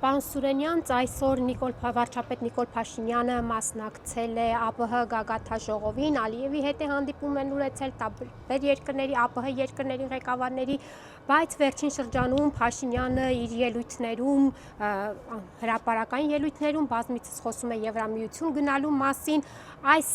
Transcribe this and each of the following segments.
Պարոն Սուրենյանց, այսօր վարչապետ Նիկոլ Փաշինյանը մասնակցել է ԱՊՀ գագաթնաժողովին, Ալիևի հետ է հանդիպում են ունեցել տարբեր երկրների, ԱՊՀ երկրների ղեկավարների, բայց վերջին շրջանում Փաշինյանը իր ելույթներում, հրապարակային ելույթներում բազմիցս խոսում է Եվրամիություն գնալու մասին, այս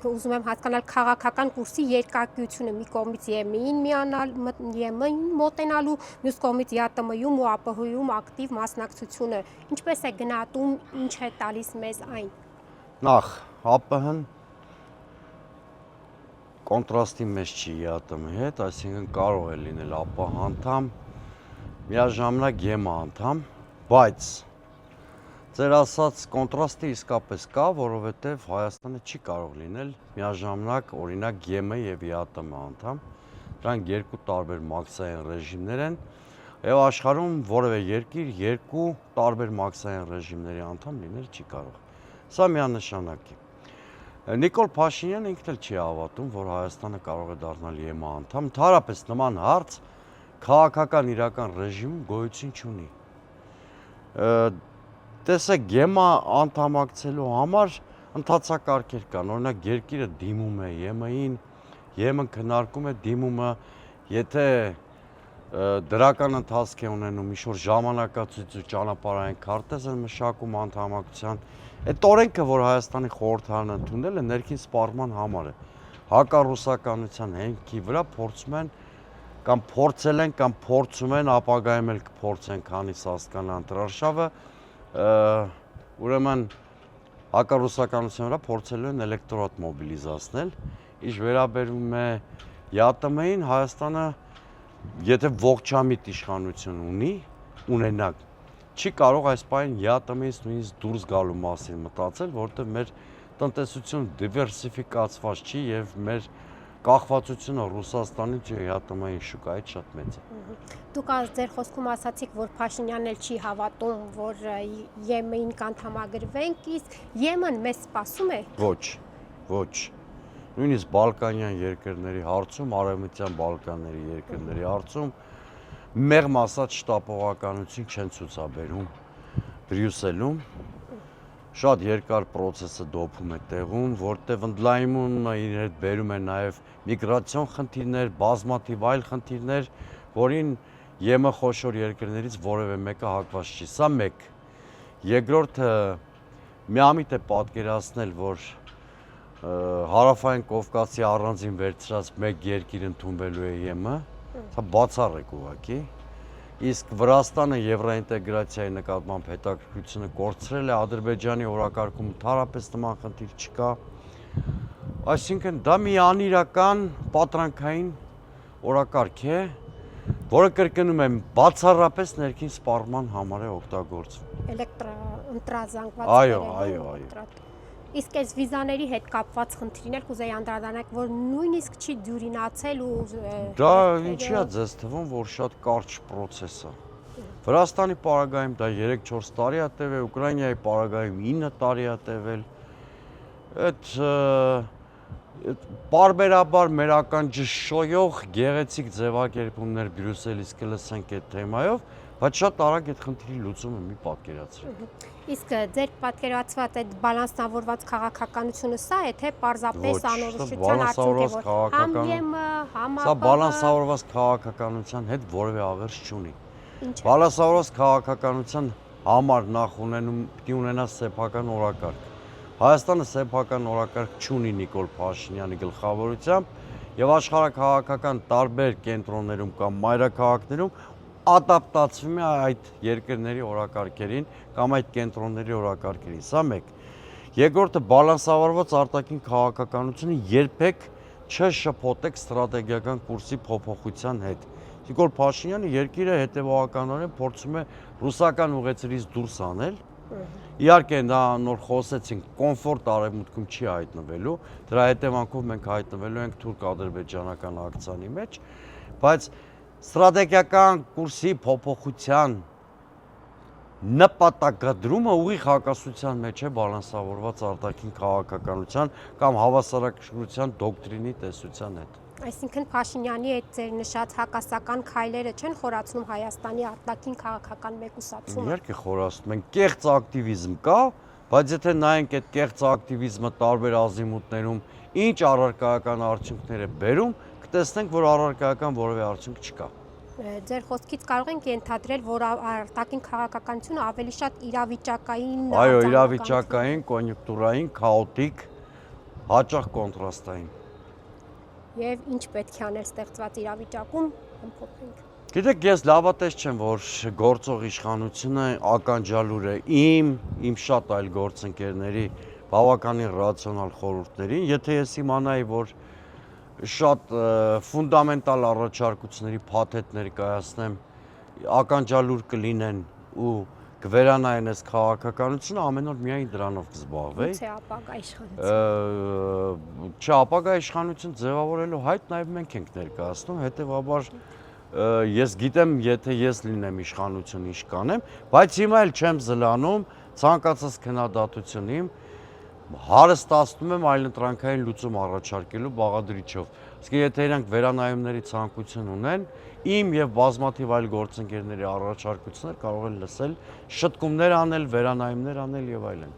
ուզում եմ հասկանալ քաղաքական կուրսի երկակիությունը մի կողմից ԵՄ-ին մոտենալու, մյուս կողմից ԵԱՏՄ-ում ու ԱՊՀ-ում ակտիվ մասնակցությունը, ինչպես է գնահատում, ինչ է տալիս մեզ այն։ Նախ, ԱՊՀ-ն կոնտրաստի մեջ չի ԵԱՏՄ-ի հետ, այսինքն կարող է լինել ԱՊՀ անդամ, միաժամանակ ԵՄ անդամ, բայց ձեր ասած կոնտրաստը իսկապես կա, որովհետև Հայաստանը չի կարող լինել միաժամանակ օրինակ ԵՄ եւ ԵԱՏՄ անդամ, դրանք երկու տարբեր մաքսային ռեժիմներ են եւ աշխարհում որևէ երկիր երկու տարբեր մաքսային ռեժիմների անդամ լինել չի կարող։ Սա միանշանակ է։ Նիկոլ Փաշինյանը ինքն էլ չի հավատում, որ Հայաստանը կարող է դառնալ ԵՄ անդամ, ընդհանրապես նման հարց քաղաքական իրական ռեժիմում գոյություն չունի։ Տեսեք, ԵՄ անդամակցելու համար ընթացակարգեր կան, օրինակ երկիրը դիմում է ԵՄ-ին, ԵՄ-ն քննարկում է դիմումը, եթե դրական ընթացք է ունենում, ինչ-որ ժամանակացույց ու ճանապարհային քարտեզ են մշակում անդամակցության, այդ օրենքը, որ Հայաստանի խորհրդարանն ընդունել է, ներքին սպառման համար է, հակառուսականության հենքի վրա փորձում են կամ փորձել են կամ փորձում են, ապագայում էլ կփորձեն, քանից հասկանան Տրարշավը, ուրեմն հակառուսականության վրա փորձելու են էլեկտորատ մոբիլիզացնել, ինչ վերաբերում է ԵԱՏՄ-ին, Հայաստանը եթե ողջամիտ իշխանություն ունենակ, չի կարող այս պահին ԵԱՏՄ-ից նույնիսկ դուրս գալու մասին մտածել, որովհետև մեր տնտեսությունը դիվերսիֆիկացված չի եւ մեր կախվածությունը Ռուսաստանից ու ԵԱՏՄ-ի շուկայից շատ մեծ է։ Դուք ձեր խոսքում ասացիք, որ Փաշինյանն էլ չի հավատում, որ ԵՄ-ին կանդամագրվենք, իսկ ԵՄ-ն մեզ սպասում է։ Ոչ։ Նույնիսկ Բալկանյան երկրների հարցում, Արևմտյան Բալկանների երկրների հարցում մեղմ ասած շտապողականություն չեն ցուցաբերում Բրյուսելում։ Շատ երկար process-ը դոփում է տեղում, որտեղ ընդլայնումը իր հետ բերում է նաև միգրացիոն խնդիրներ, բազմաթիվ այլ խնդիրներ, որին ԵՄ խոշոր երկրներից որևէ մեկը հակված չի։ Սա մեկ։ Երկրորդը միամիտ է պատկերացնել, որ Հարավային Կովկասի առանձին վերցրած մեկ երկիր ընդունվելու է ԵՄ, սա բացառիկ ուղղակի։ Իսկ Վրաստանը եվրոինտեգրացիայի նկատմամբ հետաքրքրությունը կորցրել է, Ադրբեջանի օրակարգում ընդհանրապես նման խնդիր չկա։ Այսինքն դա մի անիրական պատրանքային օրակարգ է, որը կրկնում եմ, բացառապես ներքին սպառման համար է օգտագործվում։ Ընտրազանգված։ Այո։ Իսկ այս վիզաների հետ կապված խնդիրին էլ կուզեի անդրադառնալ, որ նույնիսկ չի դյուրինացել ու դա ինչի է ձեզ թվում, որ շատ կարճ process է։ Վրաստանի պարագայում դա 3-4 տարի է տևել, Ուկրաինայի պարագայում 9 տարի է տևել։ Այդ պարբերաբար մեր ականջշոյող գեղեցիկ ձևակերպումներ Բրյուսելից կլսենք այդ թեմայով, բայց շատ արագ այդ խնդրի լուծումը մի պատկերացրեք։ Իսկ ձեր պատկերացված այդ բալանսավորված քաղաքականությունը սա է, թե պարզապես անորոշության արդյունք է, որ համ ԵՄ, համ ԱՊՀ։ Սա բալանսավորված քաղաքականության հետ որևէ աղերս չունի։ Բալանսավորված քաղաքականության համար նախ պիտի ունենա սեփական օրակարգ։ Հայաստանը սեփական օրակարգ չունի Նիկոլ Փաշինյանի գլխավորությամբ եւ աշխարհաքաղաքական տարբեր կենտրոններում կամ մայրաքաղաքներում ադապտացվում է այդ երկրների օրակարգերին կամ այդ կենտրոնների օրակարգերին։ Սա մեկ։ Երկրորդը բալանսավորված արտաքին քաղաքականությունը երբեք չշփոթեք ստրատեգիական կուրսի փոփոխության հետ։ Նիկոլ Փաշինյանը երկիրը հետևողականորեն փորձում է ռուսական ուղեցրից դուրս անել։ Իհարկե նա նոր խոսեցինք, կոմֆորտ արևմուտքում չի հայտնվելու, դրա հետևանքով մենք հայտնվելու ենք թուրք-ադրբեջանական ակցիայի մեջ, բայց ստրատեգիական կուրսի փոփոխության նպատակադրումը ուղիղ հակասության մեջ է բալանսավորված արտաքին քաղաքականության կամ հավասարակշռության դոկտրինի տեսության հետ։ Այսինքն Փաշինյանի այդ ձեր նշած հակասական քայլերը չեն խորացնում Հայաստանի արտաքին քաղաքական մեկուսացումը։ Իհարկե խորացնում են, կեղծ ակտիվիզմ կա, բայց եթե նայենք այդ կեղծ ակտիվիզմը տարբեր ազիմուտներում ինչ առարկայական արդյունքներ է բերում, կտեսնենք, որ առարկայական որևէ արդյունք չկա։ Ձեր խոսքից կարող ենք ենթադրել, որ արտաքին քաղաքականությունը ավելի շատ իրավիճակային Այո, իրավիճակային, կոնյունկտուրային, քաոտիկ, հաճախ կոնտրաստային։ Եվ ինչ պետք է անել ստեղծված իրավիճակում, ամփոփենք։ Գիտեք, ես լավատես չեմ, որ գործող իշխանությունը ականջալուր է իմ շատ այլ գործընկերների բավականին ռացիոնալ խորհուրդներին, եթե ես իմանայի, որ շատ ֆունդամենտալ առաջարկությունների փաթեթ ներկայացնեմ, ականջալուր կլինեն ու կվերանային այս քաղաքականությունը, ամեն օր միայն դրանով կզբաղվեի։ Գուցե ապագա իշխանություն։ Չէ, ապագա իշխանություն ձևավորելու հայտ նաև մենք ենք ներկայացնում, հետևաբար ես գիտեմ, եթե ես լինեմ իշխանություն, ինչ կանեմ, բայց հիմա էլ չեմ զլանում ցանկացած քննադատություն իմ հարստացնում եմ այլընտրանքային լուծում առաջարկելու բաղադրիչով։ Իսկ եթե իրանք վերանայումների ցանկություն ունեն, իմ եւ բազմաթիվ այլ գործընկերների առաջարկություններ կարող են լսել, շտկումներ անել, վերանայումներ անել եւ այլն։